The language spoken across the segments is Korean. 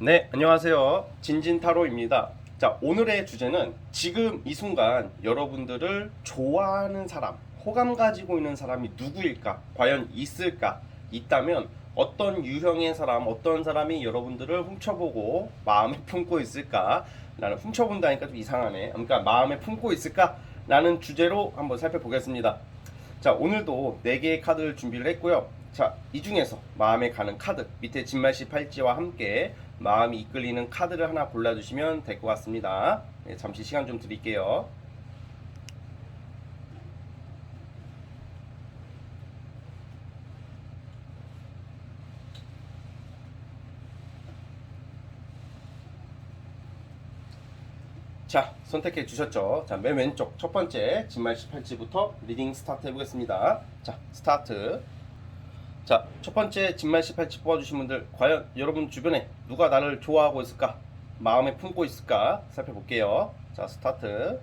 네, 안녕하세요. 진진타로입니다. 자, 오늘의 주제는 지금 이 순간 여러분들을 좋아하는 사람, 호감 가지고 있는 사람이 누구일까? 과연 있을까? 있다면 어떤 유형의 사람, 어떤 사람이 여러분들을 훔쳐보고 마음에 품고 있을까? 나는 훔쳐본다니까 좀 이상하네. 그러니까 마음에 품고 있을까? 라는 주제로 한번 살펴보겠습니다. 자, 오늘도 4개의 카드를 준비를 했고요. 자, 이 중에서 마음에 가는 카드, 밑에 진말씨 팔찌와 함께 마음이 이끌리는 카드를 하나 골라주시면 될 것 같습니다. 네, 잠시 시간 좀 드릴게요. 자, 선택해 주셨죠? 자, 맨 왼쪽 첫 번째 진말씨 팔찌부터 리딩 스타트 해보겠습니다. 자, 스타트. 자, 첫 번째 진말씨 팔찌 뽑아주신 분들, 과연 여러분 주변에 누가 나를 좋아하고 있을까? 마음에 품고 있을까? 살펴볼게요. 자, 스타트.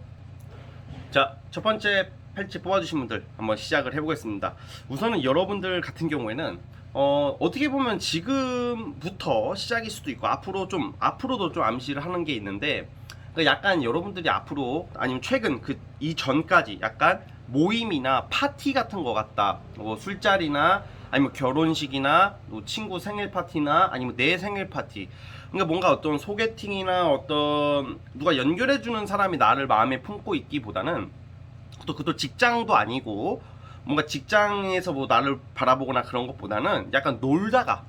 자, 첫 번째 팔찌 뽑아주신 분들 한번 시작을 해보겠습니다. 우선은 여러분들 같은 경우에는 어떻게 보면 지금부터 시작일 수도 있고 앞으로도 좀 암시를 하는 게 있는데, 그러니까 약간 여러분들이 앞으로 아니면 최근 그 이전까지 약간 모임이나 파티 같은 거 같다. 뭐 술자리나 아니면 결혼식이나 뭐 친구 생일 파티나 아니면 내 생일 파티. 그러니까 뭔가 어떤 소개팅이나 어떤 누가 연결해주는 사람이 나를 마음에 품고 있기보다는 또 그것도 직장도 아니고 뭔가 직장에서 뭐 나를 바라보거나 그런 것보다는 약간 놀다가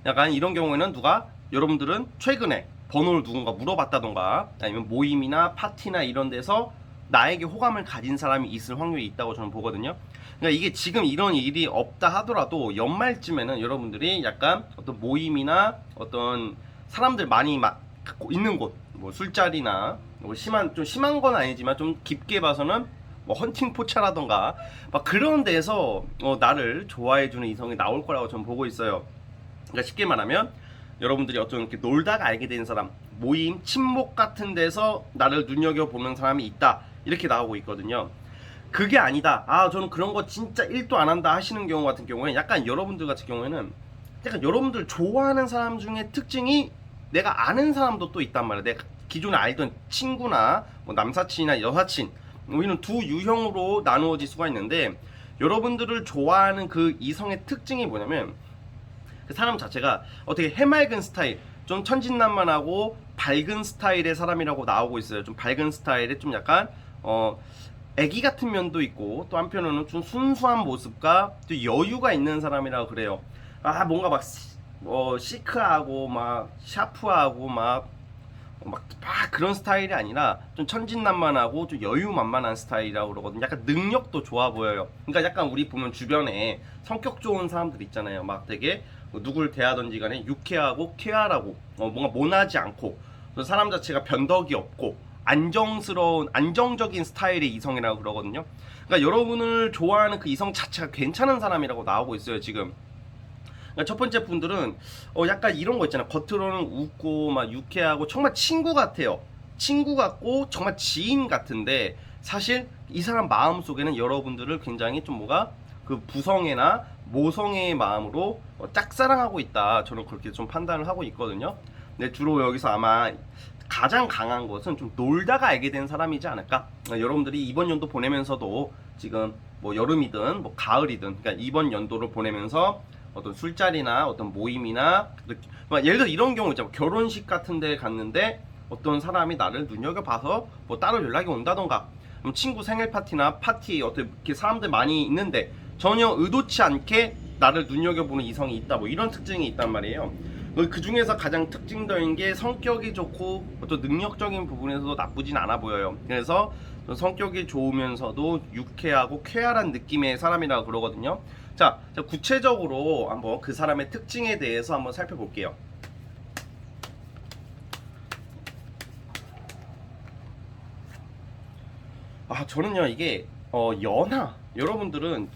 약간 이런 경우에는 누가 여러분들은 최근에 번호를 누군가 물어봤다던가 아니면 모임이나 파티나 이런 데서 나에게 호감을 가진 사람이 있을 확률이 있다고 저는 보거든요. 그러니까 이게 지금 이런 일이 없다 하더라도 연말쯤에는 여러분들이 약간 어떤 모임이나 어떤 사람들 많이 갖고 있는 곳, 뭐 술자리나 뭐 좀 심한 건 아니지만 좀 깊게 봐서는 뭐 헌팅 포차라던가 막 그런 데서 나를 좋아해주는 이성이 나올 거라고 저는 보고 있어요. 그러니까 쉽게 말하면 여러분들이 어떤 이렇게 놀다가 알게 된 사람, 모임, 친목 같은 데서 나를 눈여겨보는 사람이 있다 이렇게 나오고 있거든요. 그게 아니다, 저는 그런 거 진짜 1도 안 한다 하시는 경우 같은 경우에 약간 여러분들 같은 경우에는 약간 여러분들 좋아하는 사람 중에 특징이 내가 아는 사람도 또 있단 말이야. 내가 기존에 알던 친구나 뭐 남사친이나 여사친 뭐 이런 두 유형으로 나누어질 수가 있는데, 여러분들을 좋아하는 그 이성의 특징이 뭐냐면 그 사람 자체가 어떻게 해맑은 스타일, 좀 천진난만하고 밝은 스타일의 사람이라고 나오고 있어요. 좀 밝은 스타일에 좀 약간 애기 같은 면도 있고, 또 한편으로는 좀 순수한 모습과 또 여유가 있는 사람이라고 그래요. 뭔가 막 시크하고 막 샤프하고 막 그런 스타일이 아니라 좀 천진난만하고 좀 여유만만한 스타일이라고 그러거든요. 약간 능력도 좋아 보여요. 그러니까 약간 우리 보면 주변에 성격 좋은 사람들 있잖아요. 막 되게 누굴 대하든지 간에 유쾌하고 쾌활하고 뭔가 모나지 않고 사람 자체가 변덕이 없고 안정적인 스타일의 이성이라고 그러거든요. 그러니까 여러분을 좋아하는 그 이성 자체가 괜찮은 사람이라고 나오고 있어요, 지금. 그러니까 첫 번째 분들은 약간 이런 거 있잖아요. 겉으로는 웃고 막 유쾌하고 정말 친구 같아요. 친구 같고 정말 지인 같은데 사실 이 사람 마음 속에는 여러분들을 굉장히 좀 뭐가 그 부성애나 모성애의 마음으로 짝사랑하고 있다. 저는 그렇게 좀 판단을 하고 있거든요. 근데 주로 여기서 아마 가장 강한 것은 좀 놀다가 알게 된 사람이지 않을까. 여러분들이 이번 연도 보내면서도 지금 뭐 여름이든 뭐 가을이든, 그러니까 이번 연도를 보내면서 어떤 술자리나 어떤 모임이나 예를 들어 이런 경우 있잖아. 결혼식 같은 데 갔는데 어떤 사람이 나를 눈여겨봐서 뭐 따로 연락이 온다던가, 친구 생일 파티나 파티 어떻게 사람들 많이 있는데 전혀 의도치 않게 나를 눈여겨보는 이성이 있다, 뭐 이런 특징이 있단 말이에요. 그 중에서 가장 특징적인 게 성격이 좋고 또 능력적인 부분에서도 나쁘진 않아 보여요. 그래서 성격이 좋으면서도 유쾌하고 쾌활한 느낌의 사람이라고 그러거든요. 자, 구체적으로 한번 그 사람의 특징에 대해서 한번 살펴볼게요. 저는요, 이게 여러분들은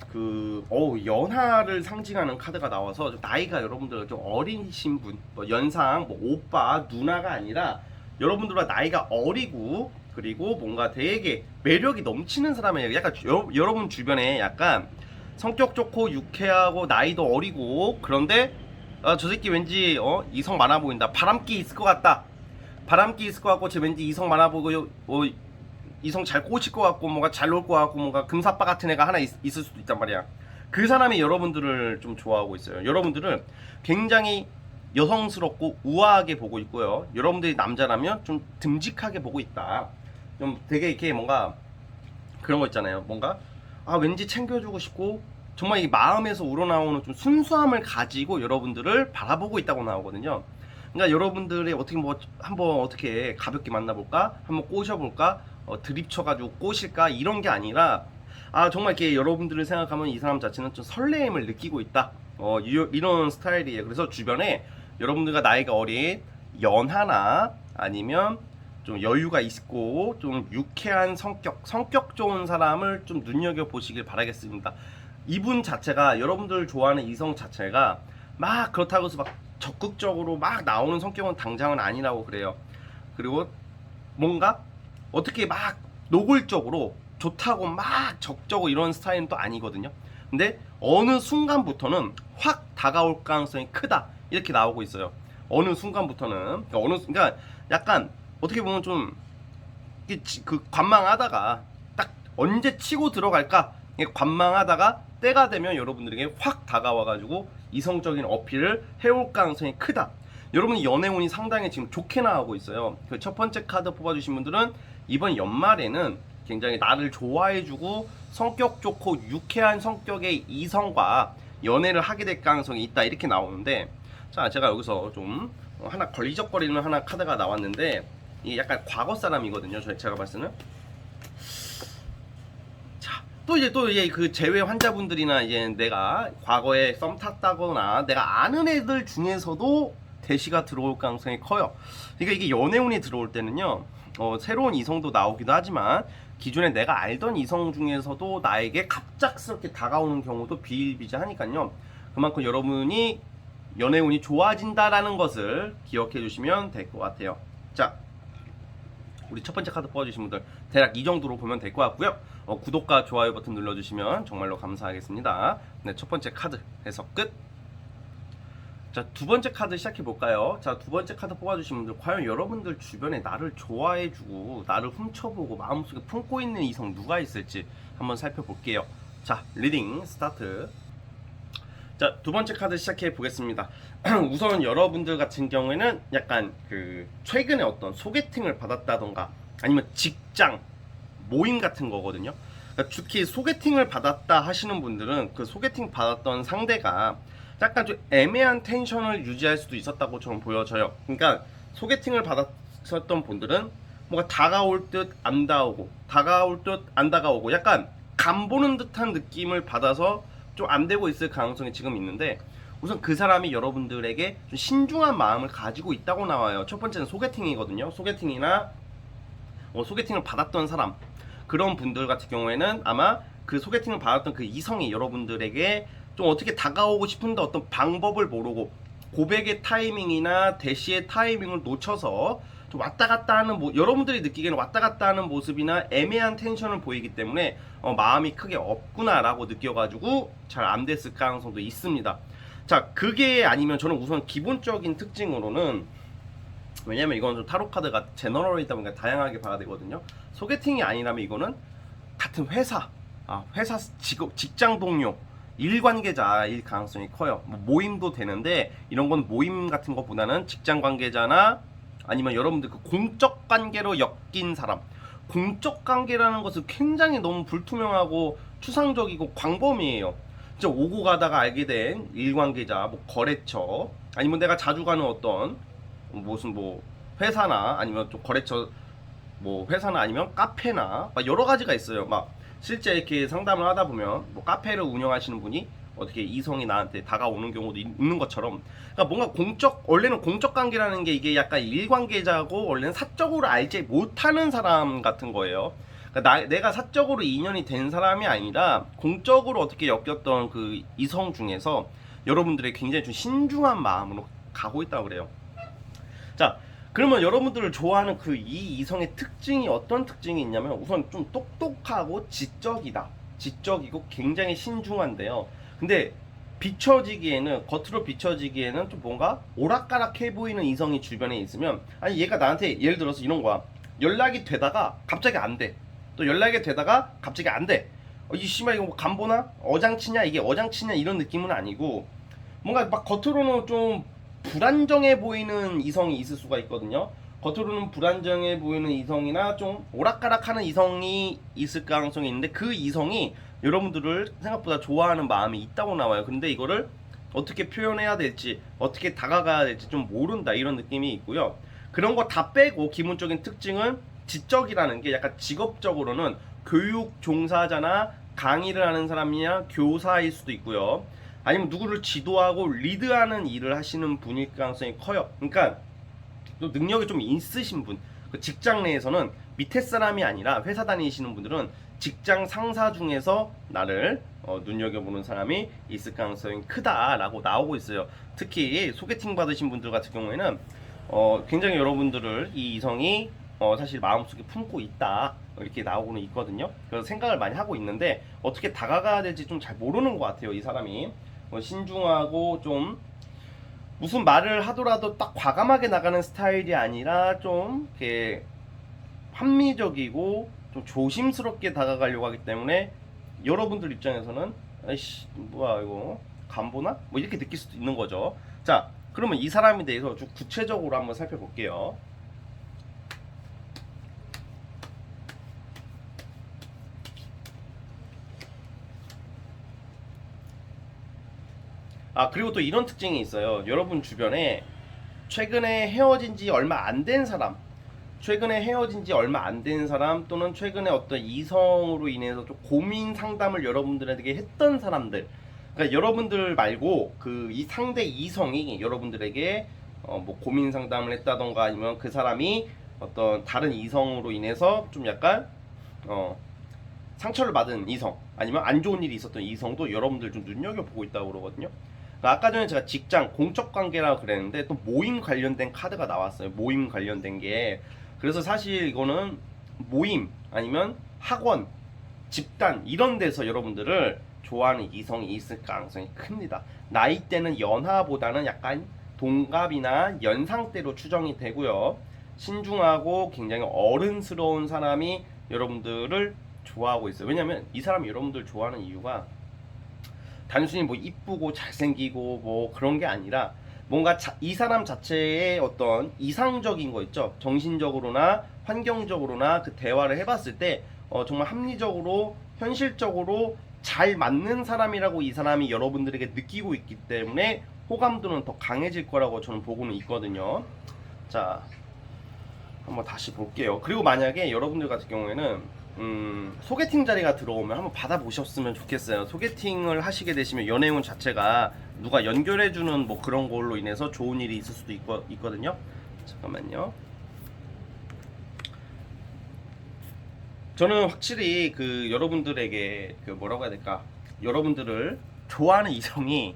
연하를 상징하는 카드가 나와서 좀 나이가 여러분들 좀 어리신 분, 뭐 연상, 뭐 오빠, 누나가 아니라 여러분들보다 나이가 어리고 그리고 뭔가 되게 매력이 넘치는 사람이에요. 약간 여러분 주변에 약간 성격 좋고 유쾌하고 나이도 어리고 그런데 저 새끼 왠지 이성 많아 보인다. 바람기 있을 것 같다. 바람기 있을 것 같고 쟤 왠지 이성 많아 보고 이성 잘 꼬실 것 같고 뭔가 잘 놀 것 같고 뭔가 금사빠 같은 애가 하나 있을 수도 있단 말이야. 그 사람이 여러분들을 좀 좋아하고 있어요. 여러분들은 굉장히 여성스럽고 우아하게 보고 있고요. 여러분들이 남자라면 좀 듬직하게 보고 있다. 좀 되게 이렇게 뭔가 그런 거 있잖아요. 뭔가 왠지 챙겨주고 싶고 정말 이 마음에서 우러나오는 좀 순수함을 가지고 여러분들을 바라보고 있다고 나오거든요. 그러니까 여러분들이 어떻게 뭐 한번 어떻게 가볍게 만나볼까? 한번 꼬셔볼까? 드립 쳐가지고 꼬실까? 이런 게 아니라 정말 이렇게 여러분들을 생각하면 이 사람 자체는 좀 설레임을 느끼고 있다. 이런 스타일이에요. 그래서 주변에 여러분들과 나이가 어린 연하나 아니면 좀 여유가 있고 좀 유쾌한 성격 좋은 사람을 좀 눈여겨 보시길 바라겠습니다. 이분 자체가 여러분들 좋아하는 이성 자체가 막 그렇다고 해서 막 적극적으로 막 나오는 성격은 당장은 아니라고 그래요. 그리고 뭔가 어떻게 막 노골적으로 좋다고 막 적적고 이런 스타일은 또 아니거든요. 근데 어느 순간부터는 확 다가올 가능성이 크다 이렇게 나오고 있어요. 어느 순간부터는 그러니까 약간 어떻게 보면 좀 그 관망하다가 딱 언제 치고 들어갈까 관망하다가 때가 되면 여러분들에게 확 다가와가지고 이성적인 어필을 해올 가능성이 크다. 여러분 연애운이 상당히 지금 좋게 나오고 있어요. 그 첫 번째 카드 뽑아주신 분들은 이번 연말에는 굉장히 나를 좋아해주고 성격 좋고 유쾌한 성격의 이성과 연애를 하게 될 가능성이 있다 이렇게 나오는데, 자 제가 여기서 좀 하나 걸리적거리는 하나 카드가 나왔는데 이게 약간 과거 사람이거든요. 제가 봤을 때는 또 이제 그 재회 환자분들이나 이제 내가 과거에 썸 탔다거나 내가 아는 애들 중에서도 대시가 들어올 가능성이 커요. 그러니까 이게 연애운이 들어올 때는요, 새로운 이성도 나오기도 하지만 기존에 내가 알던 이성 중에서도 나에게 갑작스럽게 다가오는 경우도 비일비재하니까요. 그만큼 여러분이 연애운이 좋아진다라는 것을 기억해 주시면 될 것 같아요. 자, 우리 첫 번째 카드 뽑아주신 분들 대략 이 정도로 보면 될 것 같고요. 구독과 좋아요 버튼 눌러주시면 정말로 감사하겠습니다. 네, 첫 번째 카드 해석 끝. 자, 두 번째 카드 시작해 볼까요? 자, 두 번째 카드 뽑아주신 분들 과연 여러분들 주변에 나를 좋아해주고 나를 훔쳐보고 마음속에 품고 있는 이성 누가 있을지 한번 살펴볼게요. 자, 리딩 스타트. 자, 두 번째 카드 시작해 보겠습니다. 우선 여러분들 같은 경우에는 약간 그 최근에 어떤 소개팅을 받았다던가 아니면 직장 모임 같은 거거든요. 그러니까 특히 소개팅을 받았다 하시는 분들은 그 소개팅 받았던 상대가 약간 좀 애매한 텐션을 유지할 수도 있었다고 저는 보여져요. 그러니까 소개팅을 받았었던 분들은 뭔가 다가올 듯 안 다가오고 다가올 듯 안 다가오고 약간 간보는 듯한 느낌을 받아서 좀 안 되고 있을 가능성이 지금 있는데, 우선 그 사람이 여러분들에게 좀 신중한 마음을 가지고 있다고 나와요. 첫 번째는 소개팅이거든요. 소개팅이나 소개팅을 받았던 사람, 그런 분들 같은 경우에는 아마 그 소개팅을 받았던 그 이성이 여러분들에게 좀 어떻게 다가오고 싶은데 어떤 방법을 모르고 고백의 타이밍이나 대시의 타이밍을 놓쳐서 좀 왔다 갔다 하는 여러분들이 느끼기에는 왔다 갔다 하는 모습이나 애매한 텐션을 보이기 때문에 마음이 크게 없구나라고 느껴가지고 잘 안 됐을 가능성도 있습니다. 자, 그게 아니면 저는 우선 기본적인 특징으로는, 왜냐면 이건 좀 타로 카드가 제너럴이다 보니까 다양하게 봐야 되거든요. 소개팅이 아니라면 이거는 같은 회사, 회사 직장 동료, 일 관계자일 가능성이 커요. 모임도 되는데 이런 건 모임 같은 것보다는 직장 관계자나 아니면 여러분들 그 공적 관계로 엮인 사람. 공적 관계라는 것은 굉장히 너무 불투명하고 추상적이고 광범위해요. 진짜 오고 가다가 알게 된 일 관계자, 뭐 거래처, 아니면 내가 자주 가는 어떤 무슨 회사나 아니면 좀 거래처, 회사나 아니면 카페나 막 여러 가지가 있어요. 막 실제 이렇게 상담을 하다 보면 카페를 운영하시는 분이 어떻게 이성이 나한테 다가오는 경우도 있는 것처럼, 그러니까 뭔가 원래는 공적 관계라는 게 이게 약간 일관계자고 원래는 사적으로 알지 못하는 사람 같은 거예요. 그러니까 내가 사적으로 인연이 된 사람이 아니라 공적으로 어떻게 엮였던 그 이성 중에서 여러분들의 굉장히 좀 신중한 마음으로 가고 있다고 그래요. 자, 그러면 여러분들을 좋아하는 그 이 이성의 특징이 어떤 특징이 있냐면, 우선 좀 똑똑하고 지적이다. 지적이고 굉장히 신중한데요. 근데 비춰지기에는, 겉으로 비춰지기에는 좀 뭔가 오락가락해 보이는 이성이 주변에 있으면, 아니 얘가 나한테 예를 들어서 이런 거야. 연락이 되다가 갑자기 안 돼. 또 연락이 되다가 갑자기 안 돼. 이 씨발 이거 뭐 간보나? 어장치냐? 이게 어장치냐? 이런 느낌은 아니고, 뭔가 막 겉으로는 좀 불안정해 보이는 이성이 있을 수가 있거든요. 겉으로는 불안정해 보이는 이성이나 좀 오락가락하는 이성이 있을 가능성이 있는데, 그 이성이 여러분들을 생각보다 좋아하는 마음이 있다고 나와요. 근데 이거를 어떻게 표현해야 될지, 어떻게 다가가야 될지 좀 모른다, 이런 느낌이 있고요. 그런 거 다 빼고 기본적인 특징은, 지적이라는 게 약간 직업적으로는 교육 종사자나 강의를 하는 사람이냐 교사일 수도 있고요. 아니면 누구를 지도하고 리드하는 일을 하시는 분일 가능성이 커요. 그러니까 또 능력이 좀 있으신 분, 그 직장 내에서는 밑에 사람이 아니라, 회사 다니시는 분들은 직장 상사 중에서 나를 눈여겨보는 사람이 있을 가능성이 크다라고 나오고 있어요. 특히 소개팅 받으신 분들 같은 경우에는 굉장히 여러분들을 이 이성이 사실 마음속에 품고 있다, 이렇게 나오고는 있거든요. 그래서 생각을 많이 하고 있는데 어떻게 다가가야 될지 좀 잘 모르는 것 같아요. 이 사람이 신중하고 좀 무슨 말을 하더라도 딱 과감하게 나가는 스타일이 아니라 좀 이렇게 합리적이고 좀 조심스럽게 다가가려고 하기 때문에, 여러분들 입장에서는 아이씨 뭐야 이거 간보나? 뭐 이렇게 느낄 수도 있는 거죠. 자, 그러면 이 사람에 대해서 좀 구체적으로 한번 살펴볼게요. 그리고 또 이런 특징이 있어요. 여러분 주변에 최근에 헤어진 지 얼마 안 된 사람, 최근에 헤어진 지 얼마 안 된 사람, 또는 최근에 어떤 이성으로 인해서 좀 고민 상담을 여러분들에게 했던 사람들, 그러니까 여러분들 말고 그 이 상대 이성이 여러분들에게 뭐 고민 상담을 했다던가, 아니면 그 사람이 어떤 다른 이성으로 인해서 좀 약간 상처를 받은 이성, 아니면 안 좋은 일이 있었던 이성도 여러분들 좀 눈여겨보고 있다고 그러거든요. 그러니까 아까 전에 제가 직장, 공적 관계라고 그랬는데 또 모임 관련된 카드가 나왔어요. 모임 관련된 게. 그래서 사실 이거는 모임, 아니면 학원, 집단, 이런 데서 여러분들을 좋아하는 이성이 있을 가능성이 큽니다. 나이대는 연하보다는 약간 동갑이나 연상대로 추정이 되고요. 신중하고 굉장히 어른스러운 사람이 여러분들을 좋아하고 있어요. 왜냐면 이 사람이 여러분들 좋아하는 이유가 단순히 뭐 이쁘고 잘생기고 뭐 그런 게 아니라, 뭔가 이 사람 자체의 어떤 이상적인 거 있죠. 정신적으로나 환경적으로나 그 대화를 해봤을 때 정말 합리적으로 현실적으로 잘 맞는 사람이라고 이 사람이 여러분들에게 느끼고 있기 때문에 호감도는 더 강해질 거라고 저는 보고는 있거든요. 자, 한번 다시 볼게요. 그리고 만약에 여러분들 같은 경우에는 소개팅 자리가 들어오면 한번 받아보셨으면 좋겠어요. 소개팅을 하시게 되시면 연애운 자체가 누가 연결해주는 뭐 그런 걸로 인해서 좋은 일이 있을 수도 있거든요. 잠깐만요. 저는 확실히 그 여러분들에게 그 뭐라고 해야 될까, 여러분들을 좋아하는 이성이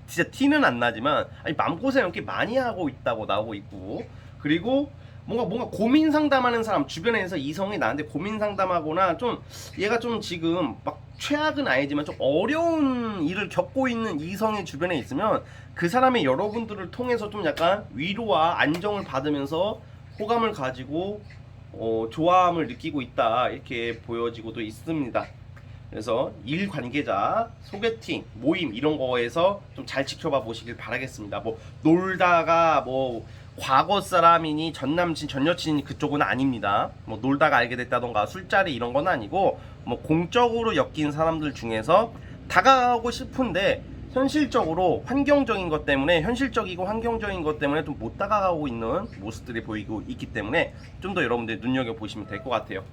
진짜 티는 안 나지만, 아니 마음고생을 꽤 많이 하고 있다고 나오고 있고, 그리고 뭔가 고민 상담하는 사람, 주변에서 이성이 나한테 고민 상담하거나 좀 얘가 좀 지금 막 최악은 아니지만 좀 어려운 일을 겪고 있는 이성이 주변에 있으면, 그 사람이 여러분들을 통해서 좀 약간 위로와 안정을 받으면서 호감을 가지고 좋아함을 느끼고 있다, 이렇게 보여지고도 있습니다. 그래서 일 관계자, 소개팅, 모임 이런 거에서 좀 잘 지켜봐 보시길 바라겠습니다. 뭐 놀다가 뭐 과거 사람이니 전 남친 전 여친이 그쪽은 아닙니다. 뭐 놀다가 알게 됐다던가 술자리 이런 건 아니고, 뭐 공적으로 엮인 사람들 중에서 다가가고 싶은데 현실적으로 환경적인 것 때문에, 현실적이고 환경적인 것 때문에 좀 못 다가가고 있는 모습들이 보이고 있기 때문에 좀 더 여러분들 눈여겨보시면 될 것 같아요.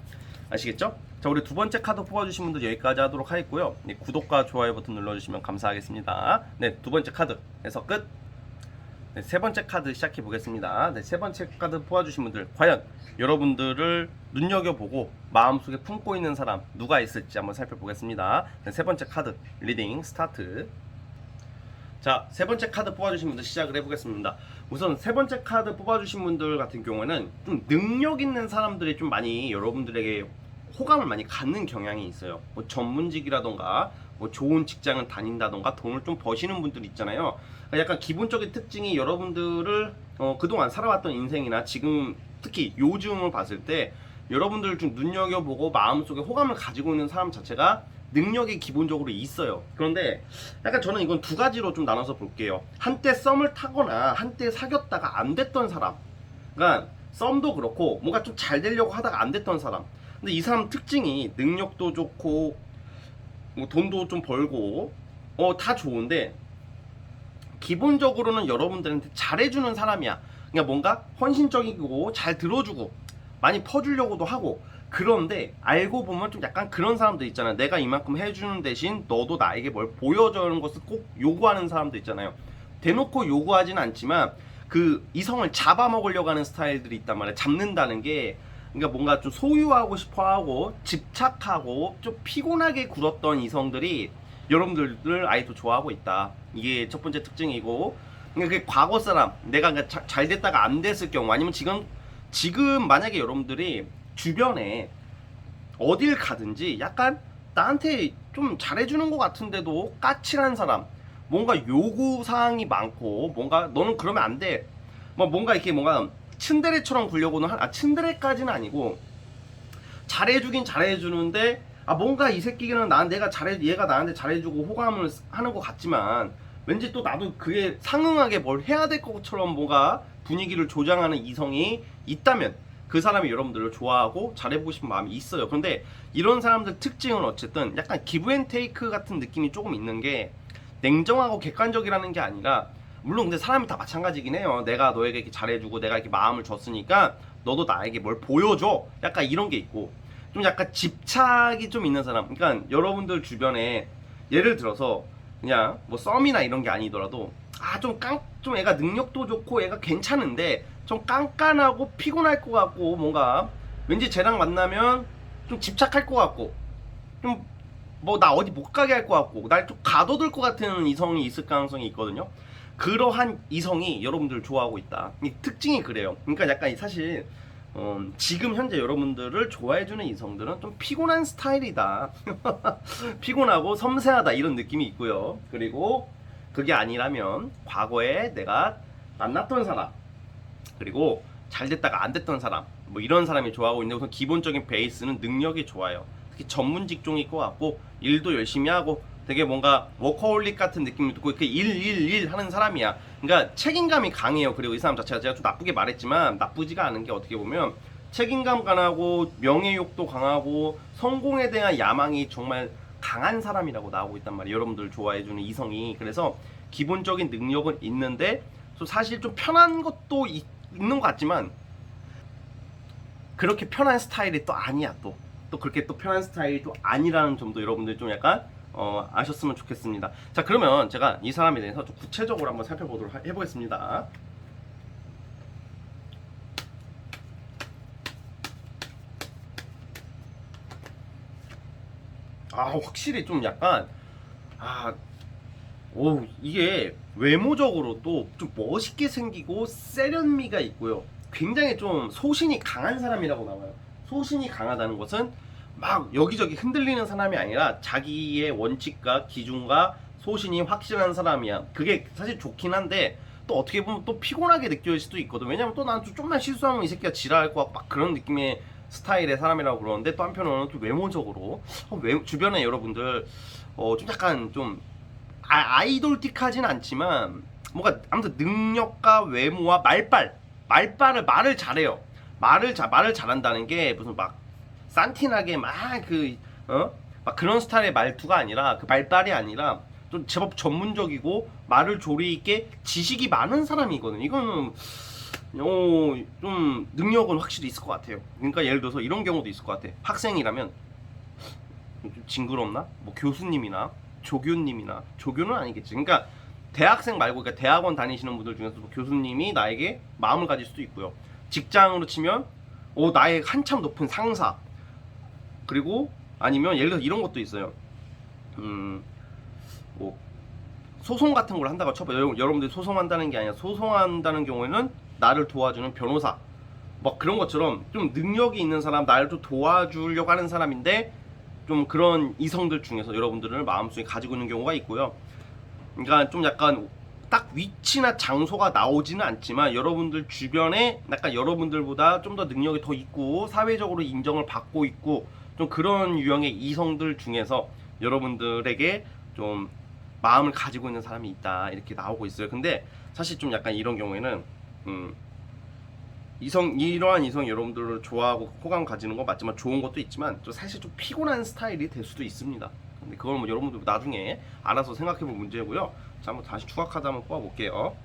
아시겠죠? 자, 우리 두 번째 카드 뽑아주신 분들 여기까지 하도록 하겠고요. 네, 구독과 좋아요 버튼 눌러주시면 감사하겠습니다. 네, 두 번째 카드 해서 끝. 네, 세 번째 카드 시작해 보겠습니다. 네, 세 번째 카드 뽑아주신 분들, 과연 여러분들을 눈여겨보고 마음속에 품고 있는 사람 누가 있을지 한번 살펴보겠습니다. 네, 세 번째 카드 리딩 스타트. 자, 세 번째 카드 뽑아주신 분들 시작을 해보겠습니다. 우선 세 번째 카드 뽑아주신 분들 같은 경우에는 좀 능력 있는 사람들이 좀 많이 여러분들에게 호감을 많이 갖는 경향이 있어요. 뭐 전문직이라던가 뭐 좋은 직장을 다닌다던가 돈을 좀 버시는 분들 있잖아요. 그러니까 약간 기본적인 특징이 여러분들을 그동안 살아왔던 인생이나 지금 특히 요즘을 봤을 때 여러분들을 좀 눈여겨보고 마음속에 호감을 가지고 있는 사람 자체가 능력이 기본적으로 있어요. 그런데 약간 저는 이건 두 가지로 좀 나눠서 볼게요. 한때 썸을 타거나 한때 사귀었다가 안 됐던 사람, 그러니까 썸도 그렇고 뭔가 좀 잘 되려고 하다가 안 됐던 사람. 근데 이 사람 특징이 능력도 좋고 뭐 돈도 좀 벌고 다 좋은데 기본적으로는 여러분들한테 잘해주는 사람이야. 그러니까 뭔가 헌신적이고 잘 들어주고 많이 퍼주려고도 하고. 그런데 알고 보면 좀 약간 그런 사람들 있잖아요. 내가 이만큼 해주는 대신 너도 나에게 뭘 보여주는 것을 꼭 요구하는 사람도 있잖아요. 대놓고 요구하진 않지만 그 이성을 잡아먹으려고 하는 스타일들이 있단 말이에요. 잡는다는 게 그러니까 뭔가 좀 소유하고 싶어하고 집착하고 좀 피곤하게 굴었던 이성들이 여러분들을 아직도 좋아하고 있다. 이게 첫 번째 특징이고, 그러니까 그 과거 사람, 내가 그러니까 잘 됐다가 안 됐을 경우, 아니면 지금 만약에 여러분들이 주변에 어딜 가든지 약간 나한테 좀 잘해주는 것 같은데도 까칠한 사람, 뭔가 요구사항이 많고, 뭔가 너는 그러면 안 돼. 뭔가 이렇게 뭔가 츤데레처럼 굴려고는 츤데레까지는 아니고 잘해주긴 잘해주는데 뭔가 이 새끼는 얘가 나한테 잘해주고 호감을 하는 것 같지만 왠지 또 나도 그에 상응하게 뭘 해야 될 것처럼 뭔가 분위기를 조장하는 이성이 있다면 그 사람이 여러분들을 좋아하고 잘해보고 싶은 마음이 있어요. 그런데 이런 사람들 특징은 어쨌든 약간 기브앤테이크 같은 느낌이 조금 있는 게 냉정하고 객관적이라는 게 아니라, 물론 근데 사람이 다 마찬가지긴 해요. 내가 너에게 이렇게 잘해주고 내가 이렇게 마음을 줬으니까 너도 나에게 뭘 보여줘. 약간 이런 게 있고, 좀 약간 집착이 좀 있는 사람. 그러니까 여러분들 주변에 예를 들어서 그냥 뭐 썸이나 이런 게 아니더라도 좀 애가 능력도 좋고 애가 괜찮은데 좀 깐깐하고 피곤할 것 같고, 뭔가 왠지 쟤랑 만나면 좀 집착할 것 같고, 좀 뭐 나 어디 못 가게 할 것 같고 날 좀 가둬둘 것 같은 이성이 있을 가능성이 있거든요. 그러한 이성이 여러분들을 좋아하고 있다. 이 특징이 그래요. 그러니까 약간 사실 지금 현재 여러분들을 좋아해주는 이성들은 좀 피곤한 스타일이다. 피곤하고 섬세하다 이런 느낌이 있고요. 그리고 그게 아니라면 과거에 내가 만났던 사람, 그리고 잘 됐다가 안 됐던 사람, 뭐 이런 사람이 좋아하고 있는데, 우선 기본적인 베이스는 능력이 좋아요. 특히 전문 직종일 것 같고 일도 열심히 하고 되게 뭔가 워커홀릭 같은 느낌이 들고 그 일 하는 사람이야. 그러니까 책임감이 강해요. 그리고 이 사람 자체가, 제가 좀 나쁘게 말했지만 나쁘지가 않은 게, 어떻게 보면 책임감 강하고 명예욕도 강하고 성공에 대한 야망이 정말 강한 사람이라고 나오고 있단 말이에요. 여러분들 좋아해주는 이성이. 그래서 기본적인 능력은 있는데 사실 좀 편한 것도 있는 것 같지만 그렇게 편한 스타일이 또 아니야. 또 그렇게 또 편한 스타일이 또 아니라는 점도 여러분들 좀 약간 아셨으면 좋겠습니다. 자, 그러면 제가 이 사람에 대해서 좀 구체적으로 한번 살펴보도록 해보겠습니다. 확실히 좀 약간 이게 외모적으로도 좀 멋있게 생기고 세련미가 있고요. 굉장히 좀 소신이 강한 사람이라고 나와요. 소신이 강하다는 것은 막 여기저기 흔들리는 사람이 아니라 자기의 원칙과 기준과 소신이 확실한 사람이야. 그게 사실 좋긴 한데 또 어떻게 보면 또 피곤하게 느껴질 수도 있거든. 왜냐면 또 난 좀만 실수하면 이 새끼가 지랄할 것 같고 막 그런 느낌의 스타일의 사람이라고 그러는데, 또 한편으로는 또 외모적으로 주변에 여러분들 좀 약간 좀 아이돌틱하진 않지만 뭔가 아무튼 능력과 외모와 말을 잘해요. 말을 잘한다는 게 무슨 막 산티나게 막 그런 스타일의 말투가 아니라, 그 말빨이 아니라 좀 제법 전문적이고 말을 조리 있게 지식이 많은 사람이거든요. 이거는 좀 능력은 확실히 있을 것 같아요. 그러니까 예를 들어서 이런 경우도 있을 것 같아. 학생이라면 좀 징그럽나? 뭐 교수님이나 조교는 아니겠지. 그러니까 대학생 말고, 그러니까 대학원 다니시는 분들 중에서 뭐 교수님이 나에게 마음을 가질 수도 있고요. 직장으로 치면 나의 한참 높은 상사, 그리고 아니면 예를 들어서 이런 것도 있어요. 뭐 소송 같은 걸 한다고 쳐봐요. 여러분들이 소송한다는 게 아니라, 소송한다는 경우에는 나를 도와주는 변호사, 뭐 그런 것처럼 좀 능력이 있는 사람, 나를 좀 도와주려고 하는 사람인데 좀 그런 이성들 중에서 여러분들을 마음속에 가지고 있는 경우가 있고요. 그러니까 좀 약간 딱 위치나 장소가 나오지는 않지만 여러분들 주변에 약간 여러분들보다 좀 더 능력이 더 있고 사회적으로 인정을 받고 있고 좀 그런 유형의 이성들 중에서 여러분들에게 좀 마음을 가지고 있는 사람이 있다 이렇게 나오고 있어요. 근데 사실 좀 약간 이런 경우에는 이러한 이성 여러분들을 좋아하고 호감 가지는 건 맞지만 좋은 것도 있지만 좀 사실 좀 피곤한 스타일이 될 수도 있습니다. 근데 그건 뭐 여러분들 나중에 알아서 생각해볼 문제고요. 자, 한번 다시 추가 카드 한번 뽑아볼게요.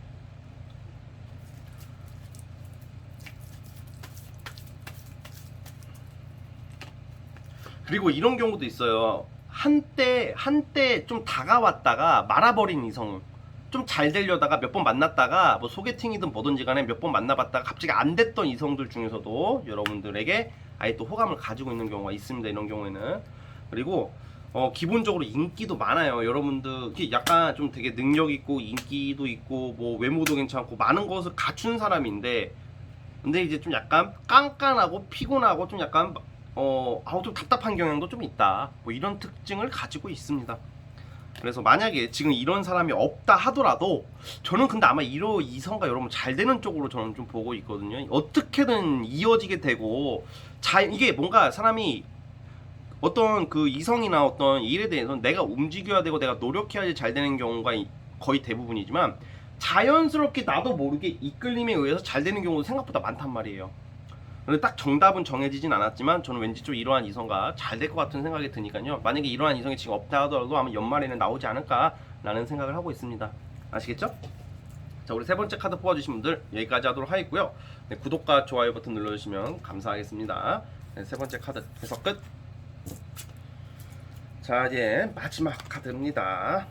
그리고 이런 경우도 있어요. 한때 좀 다가왔다가 말아버린 이성. 좀 잘 되려다가 몇 번 만났다가 뭐 소개팅이든 뭐든지 간에 몇 번 만나봤다가 갑자기 안 됐던 이성들 중에서도 여러분들에게 아예 또 호감을 가지고 있는 경우가 있습니다. 이런 경우에는. 그리고 기본적으로 인기도 많아요. 여러분들 약간 좀 되게 능력 있고 인기도 있고 뭐 외모도 괜찮고 많은 것을 갖춘 사람인데 근데 이제 좀 약간 깐깐하고 피곤하고 좀 약간 좀 답답한 경향도 좀 있다. 뭐 이런 특징을 가지고 있습니다. 그래서 만약에 지금 이런 사람이 없다 하더라도 저는 근데 아마 이성과 여러분 잘 되는 쪽으로 저는 좀 보고 있거든요. 어떻게든 이어지게 되고 이게 뭔가 사람이 어떤 그 이성이나 어떤 일에 대해서는 내가 움직여야 되고 내가 노력해야지 잘 되는 경우가 거의 대부분이지만 자연스럽게 나도 모르게 이끌림에 의해서 잘 되는 경우도 생각보다 많단 말이에요. 근데 딱 정답은 정해지진 않았지만 저는 왠지 좀 이러한 이성과 잘 될 것 같은 생각이 드니까요. 만약에 이러한 이성이 지금 없다 하더라도 아마 연말에는 나오지 않을까라는 생각을 하고 있습니다. 아시겠죠? 자, 우리 세 번째 카드 뽑아주신 분들 여기까지 하도록 하겠고요. 네, 구독과 좋아요 버튼 눌러주시면 감사하겠습니다. 네, 세 번째 카드 해석 끝. 자, 이제 마지막 카드입니다.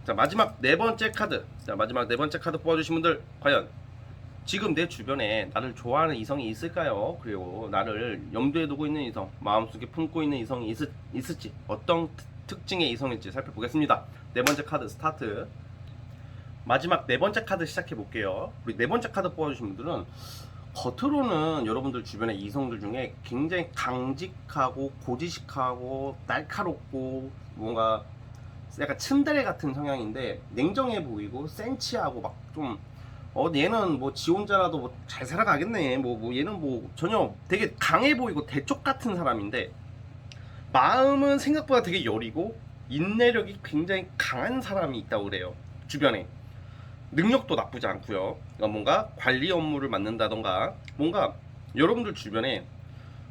자, 마지막 네 번째 카드. 자, 마지막 네 번째 카드 뽑아주신 분들 과연 지금 내 주변에 나를 좋아하는 이성이 있을까요? 그리고 나를 염두에 두고 있는 이성, 마음속에 품고 있는 이성이 있을지 어떤 특징의 이성일지 살펴보겠습니다. 네 번째 카드 스타트. 마지막 네 번째 카드 시작해 볼게요. 우리 네 번째 카드 뽑아주신 분들은 겉으로는 여러분들 주변의 이성들 중에 굉장히 강직하고 고지식하고 날카롭고 뭔가 약간 츤데레 같은 성향인데 냉정해 보이고 센치하고 막좀 얘는 뭐 지 혼자라도 뭐 잘 살아가겠네. 뭐 얘는 뭐 전혀 되게 강해 보이고 대쪽 같은 사람인데 마음은 생각보다 되게 여리고 인내력이 굉장히 강한 사람이 있다고 그래요. 주변에. 능력도 나쁘지 않고요. 그러니까 뭔가 관리 업무를 맡는다던가 뭔가 여러분들 주변에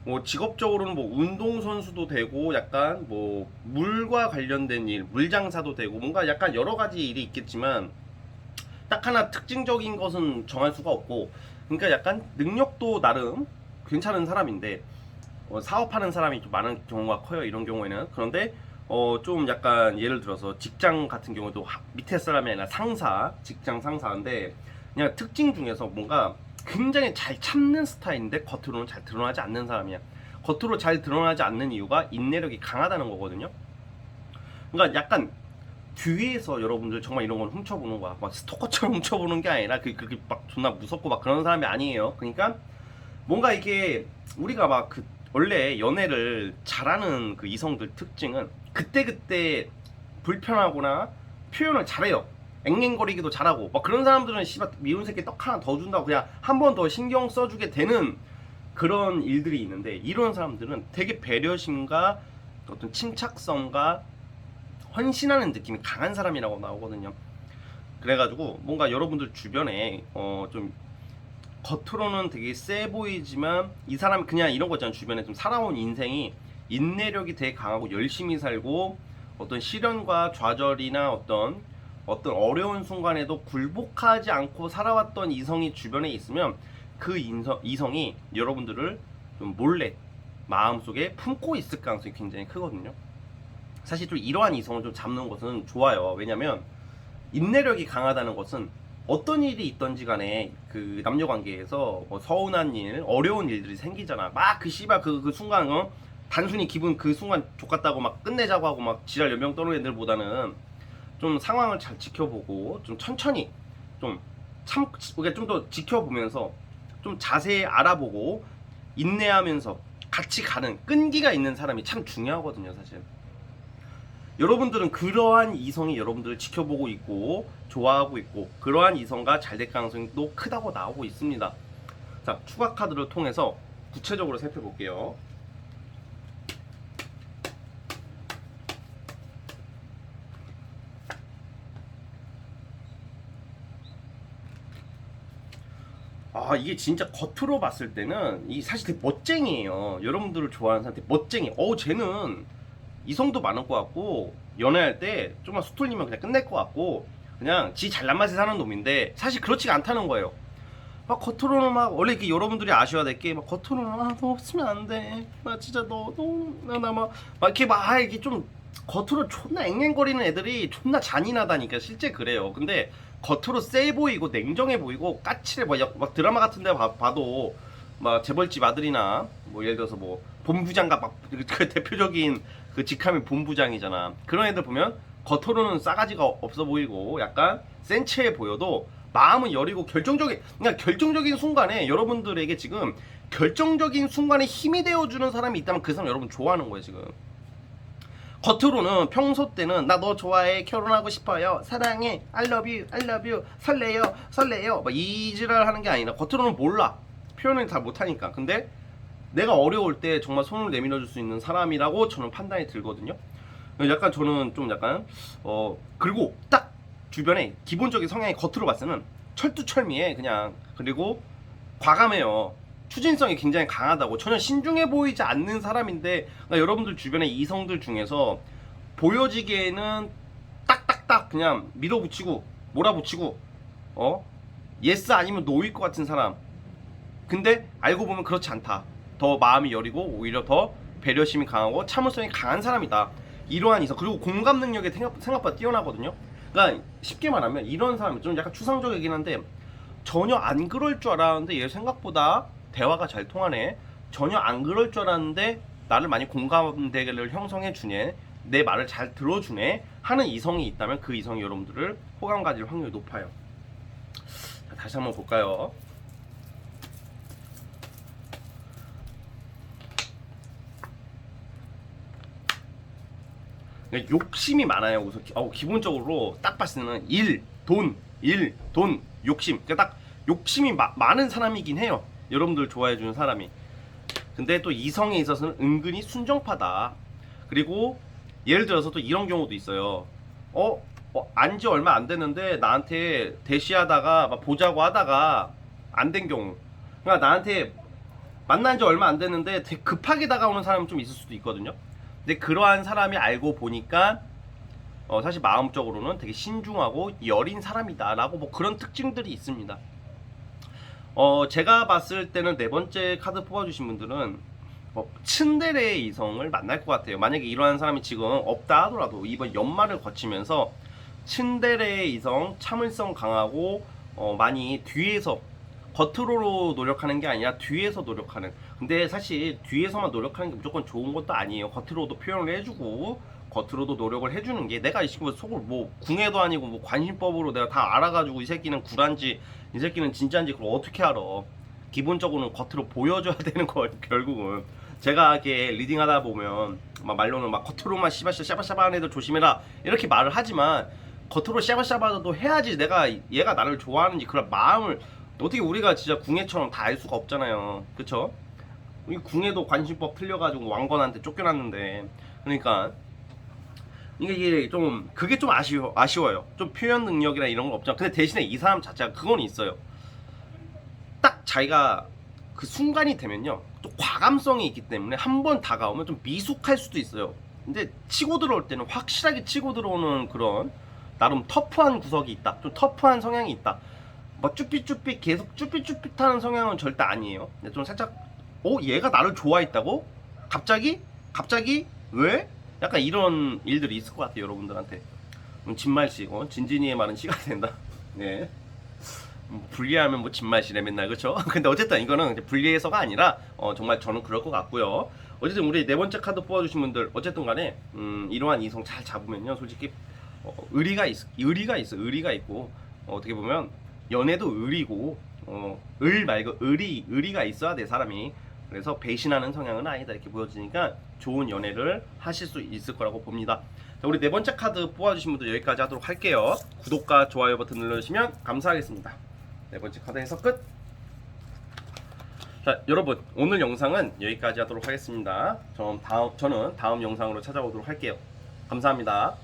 뭐 직업적으로는 뭐 운동선수도 되고 약간 뭐 물과 관련된 일, 물장사도 되고 뭔가 약간 여러 가지 일이 있겠지만 딱 하나 특징적인 것은 정할 수가 없고 그러니까 약간 능력도 나름 괜찮은 사람인데 사업하는 사람이 좀 많은 경우가 커요. 이런 경우에는. 그런데 좀 약간 예를 들어서 직장 같은 경우도 밑에 사람이 아니라 상사, 직장 상사인데 그냥 특징 중에서 뭔가 굉장히 잘 참는 스타일인데 겉으로는 잘 드러나지 않는 사람이야. 겉으로 잘 드러나지 않는 이유가 인내력이 강하다는 거거든요. 그러니까 약간 뒤에서 여러분들 정말 이런 걸 훔쳐보는 거야. 막 스토커처럼 훔쳐보는 게 아니라 그게 막 존나 무섭고 막 그런 사람이 아니에요. 그러니까 뭔가 이게 우리가 막 그 원래 연애를 잘하는 그 이성들 특징은 그때그때 불편하거나 표현을 잘해요. 앵앵거리기도 잘하고 막 그런 사람들은 씨발 미운 새끼 떡 하나 더 준다고 그냥 한 번 더 신경 써주게 되는 그런 일들이 있는데 이런 사람들은 되게 배려심과 어떤 침착성과 헌신하는 느낌이 강한 사람이라고 나오거든요. 그래가지고 뭔가 여러분들 주변에 좀 겉으로는 되게 세 보이지만 이 사람 그냥 이런 거 있잖아요. 주변에 좀 살아온 인생이 인내력이 되게 강하고 열심히 살고 어떤 시련과 좌절이나 어떤 어려운 순간에도 굴복하지 않고 살아왔던 이성이 주변에 있으면 그 이성이 여러분들을 좀 몰래 마음속에 품고 있을 가능성이 굉장히 크거든요. 사실 좀 이러한 이성을 좀 잡는 것은 좋아요. 왜냐면 인내력이 강하다는 것은 어떤 일이 있던지 간에 그 남녀 관계에서 뭐 서운한 일, 어려운 일들이 생기잖아. 막 그 씨발 그 순간 단순히 기분 그 순간 족같다고 막 끝내자고 하고 막 지랄 연병 떠는 애들보다는 좀 상황을 잘 지켜보고 좀 천천히 우리가 좀 더 지켜보면서 좀 자세히 알아보고 인내하면서 같이 가는 끈기가 있는 사람이 참 중요하거든요, 사실. 여러분들은 그러한 이성이 여러분들을 지켜보고 있고 좋아하고 있고 그러한 이성과 잘 될 가능성이 또 크다고 나오고 있습니다. 자, 추가 카드를 통해서 구체적으로 살펴볼게요. 아, 이게 진짜 겉으로 봤을 때는 이 사실 되게 멋쟁이에요. 여러분들을 좋아하는 사람한테 멋쟁이. 쟤는 이성도 많을 것 같고 연애할 때 좀만 수틀리면 그냥 끝낼 것 같고 그냥 지 잘난 맛에 사는 놈인데 사실 그렇지가 않다는 거예요. 막 겉으로는 막 원래 이게 여러분들이 아셔야 될 게 막 겉으로는 너 없으면 안 돼. 나 진짜 나막 이렇게 막 이게 좀 겉으로 존나 앵앵거리는 애들이 존나 잔인하다니까 실제 그래요. 근데 겉으로 세 보이고 냉정해 보이고 까칠해 막 드라마 같은 데 봐도 막 재벌집 아들이나 뭐 예를 들어서 뭐 본부장과 막 그 대표적인 그 직함이 본부장이잖아. 그런 애들 보면 겉으로는 싸가지가 없어 보이고 약간 센치해 보여도 마음은 여리고 결정적인 순간에 여러분들에게 지금 결정적인 순간에 힘이 되어주는 사람이 있다면 그 사람 여러분 좋아하는 거예요 지금. 겉으로는 평소 때는 나 너 좋아해 결혼하고 싶어요 사랑해 I love you 설레요 막 이 지랄 하는 게 아니라 겉으로는 몰라 표현을 다 못하니까. 근데 내가 어려울 때 정말 손을 내밀어 줄 수 있는 사람이라고 저는 판단이 들거든요. 약간 저는 좀 약간 그리고 딱 주변에 기본적인 성향이 겉으로 봤을 때는 철두철미해 그냥. 그리고 과감해요. 추진성이 굉장히 강하다고. 전혀 신중해 보이지 않는 사람인데 그러니까 여러분들 주변의 이성들 중에서 보여지기에는 딱딱딱 그냥 밀어붙이고 몰아붙이고 예스 아니면 노일 것 같은 사람. 근데 알고 보면 그렇지 않다. 더 마음이 여리고 오히려 더 배려심이 강하고 참을성이 강한 사람이다. 이러한 이성. 그리고 공감 능력이 생각보다 뛰어나거든요. 그러니까 쉽게 말하면 이런 사람이 좀 약간 추상적이긴 한데 전혀 안 그럴 줄 알았는데 얘 생각보다 대화가 잘 통하네. 전혀 안 그럴 줄 알았는데 나를 많이 공감대를 형성해 주네. 내 말을 잘 들어주네 하는 이성이 있다면 그 이성이 여러분들을 호감 가질 확률이 높아요. 자, 다시 한번 볼까요? 욕심이 많아요. 우선 기본적으로 딱 봤을 때는 일, 돈, 욕심. 그러니까 딱 욕심이 많은 사람이긴 해요. 여러분들 좋아해주는 사람이. 근데 또 이성에 있어서는 은근히 순정파다. 그리고 예를 들어서 또 이런 경우도 있어요. 안지 얼마 안 됐는데 나한테 대시하다가 막 보자고 하다가 안 된 경우. 그러니까 나한테 만난 지 얼마 안 됐는데 되게 급하게 다가오는 사람이 좀 있을 수도 있거든요. 근데 그러한 사람이 알고 보니까 사실 마음적으로는 되게 신중하고 여린 사람이다 라고 뭐 그런 특징들이 있습니다. 제가 봤을 때는 네 번째 카드 뽑아주신 분들은 츤데레의 이성을 만날 것 같아요. 만약에 이러한 사람이 지금 없다 하더라도 이번 연말을 거치면서 츤데레의 이성, 참을성 강하고 많이 뒤에서 겉으로 노력하는 게 아니라 뒤에서 노력하는. 근데 사실 뒤에서만 노력하는 게 무조건 좋은 것도 아니에요. 겉으로도 표현을 해주고 겉으로도 노력을 해주는 게 내가 이 친구 속을 뭐 궁예도 아니고 뭐 관심법으로 내가 다 알아가지고 이 새끼는 구란지 이 새끼는 진짜인지 그걸 어떻게 알아. 기본적으로는 겉으로 보여줘야 되는 거예요. 결국은 제가 이렇게 리딩하다 보면 막 말로는 막 겉으로만 샤바샤바 하는 애들 조심해라 이렇게 말을 하지만 겉으로 샤바샤바도 해야지 내가 얘가 나를 좋아하는지 그런 마음을 어떻게 우리가 진짜 궁예처럼 다 알 수가 없잖아요. 그쵸? 이 궁예도 관심법 틀려가지고 왕건한테 쫓겨났는데. 그러니까 이게 좀 그게 좀 아쉬워요. 좀 표현 능력이나 이런 건 없잖아. 근데 대신에 이 사람 자체가 그건 있어요. 딱 자기가 그 순간이 되면요 또 과감성이 있기 때문에 한 번 다가오면 좀 미숙할 수도 있어요. 근데 치고 들어올 때는 확실하게 치고 들어오는 그런 나름 터프한 구석이 있다. 좀 터프한 성향이 있다. 막 쭈삣쭈삣 계속 쭈삣쭈삣하는 성향은 절대 아니에요. 근데 좀 살짝 얘가 나를 좋아했다고? 갑자기? 왜? 약간 이런 일들이 있을 것 같아요 여러분들한테. 진말씨 진진이의 말은 씨가 된다. 네. 분리하면 뭐 진말씨래 맨날 그쵸? 근데 어쨌든 이거는 분리해서가 아니라 정말 저는 그럴 것 같고요. 어쨌든 우리 네 번째 카드 뽑아주신 분들 어쨌든 간에 이러한 이성 잘 잡으면요 솔직히 의리가 있고 어떻게 보면 연애도 의리고 을 말고 의리가 있어야 돼 사람이. 그래서 배신하는 성향은 아니다 이렇게 보여지니까 좋은 연애를 하실 수 있을 거라고 봅니다. 자, 우리 네 번째 카드 뽑아주신 분들 여기까지 하도록 할게요. 구독과 좋아요 버튼 눌러주시면 감사하겠습니다. 네 번째 카드 해석 끝. 자, 여러분 오늘 영상은 여기까지 하도록 하겠습니다. 저는 다음 영상으로 찾아오도록 할게요. 감사합니다.